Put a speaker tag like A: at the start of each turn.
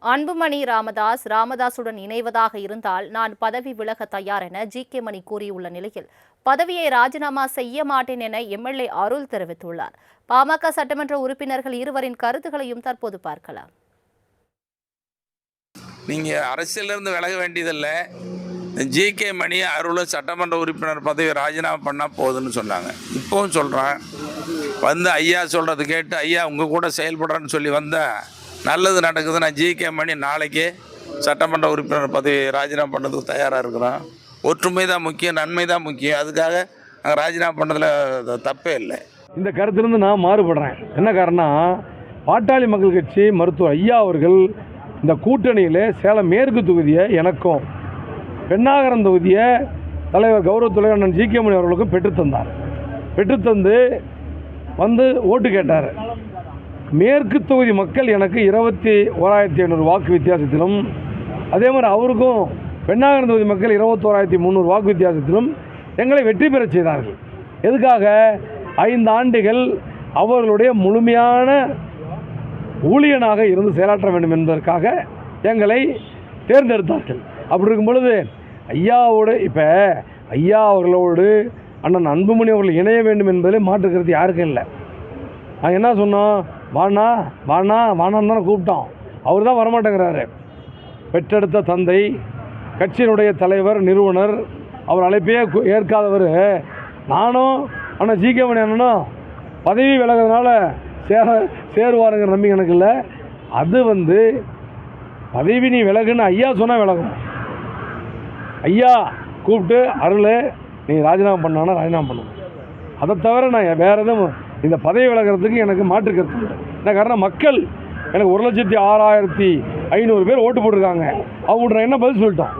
A: அன்புமணி ராமதாசுடன் இணைவதாக இருந்தால் நான் பதவி விலக தயார் என ஜி.கே. மணி கூறியுள்ள நிலையில் பதவியை ராஜினாமா செய்ய மாட்டேன் என எம்எல்ஏ அருள் தெரிவித்துள்ளார். பாமக சட்டமன்ற உறுப்பினர்கள் இருவரின் கருத்துக்களையும் தற்போது பார்க்கலாம்.
B: நீங்க அரசியலிருந்து விலக வேண்டியதில்லை. ஜி.கே. மணி அருள் சட்டமன்ற உறுப்பினர் பதவியை ராஜினாமா பண்ணால் போதுன்னு சொன்னாங்க. இப்போவும் சொல்கிறேன், வந்து ஐயா சொல்கிறது கேட்டு ஐயா உங்கள் கூட செயல்படுறேன்னு சொல்லி வந்தால் நல்லது நடக்குது. நான் ஜி.கே. மணி நாளைக்கு சட்டமன்ற உறுப்பினர் பதவி ராஜினாமா பண்ணதுக்கு தயாராக இருக்கிறோம். ஒற்றுமை தான் முக்கியம், நன்மை தான் முக்கியம். அதுக்காக நாங்கள் ராஜினாமா பண்ணதில் தப்பே இல்லை.
C: இந்த கருத்திலிருந்து நான் மாறுபடுறேன். என்ன காரணம், பாட்டாளி மக்கள் கட்சி மருத்துவர் ஐயா அவர்கள் இந்த கூட்டணியில் சேலம் மேற்கு தொகுதியை எனக்கும் பெண்ணாகரம் தொகுதியை தலைவர் கௌரவ தலைவர் அண்ணன் ஜி.கே. மணி அவர்களுக்கும் பெற்றுத்தந்தார். பெற்றுத்தந்து வந்து ஓட்டு கேட்டார். மேற்கு தொகுதி மக்கள் எனக்கு 21,500 வாக்கு வித்தியாசத்திலும், அதே மாதிரி அவருக்கும் பெண்ணாகரம் தொகுதி மக்கள் 21,300 வாக்கு வித்தியாசத்திலும் எங்களை வெற்றி பெற செய்தார்கள். எதுக்காக? 5 ஆண்டுகள் அவர்களுடைய முழுமையான ஊழியனாக இருந்து செயலாற்ற வேண்டும் என்பதற்காக எங்களை தேர்ந்தெடுத்தார்கள். அப்படி இருக்கும் பொழுது ஐயாவோடு இப்போ ஐயா அவர்களோடு அண்ணன் அன்புமணி அவர்கள் இணைய வேண்டும் என்பதில் மாற்றுக்கிறது யாருக்கும் இல்லை. நாங்கள் என்ன சொன்னோம், வாண்ணா வாண்ணான்னு தானே கூப்பிட்டோம். அவர் தான் வரமாட்டேங்கிறாரு. பெற்றெடுத்த தந்தை, கட்சியினுடைய தலைவர், நிறுவனர், அவர் அழைப்பையே ஏற்காதவர். நானும் ஆனால் ஜி.கே. மணி அண்ணனும் பதவி விலகிறதுனால சேருவாருங்கிற நம்பிக்கை எனக்கு இல்லை. அது பதவி நீ விலகுன்னு ஐயா சொன்னால் விலகும். ஐயா கூப்பிட்டு அருள் நீ ராஜினாமா பண்ணானா ராஜினாமா பண்ணுவோம். அதை தவிர நான் வேறு எதுவும் இந்த பதவி விலகிறதுக்கு எனக்கு மாற்று கருத்து இல்லை. என்ன காரணம், மக்கள் எனக்கு 1,06,500 பேர் ஓட்டு போட்டிருக்காங்க. அவங்க என்ன பதில் சொல்லிட்டோம்.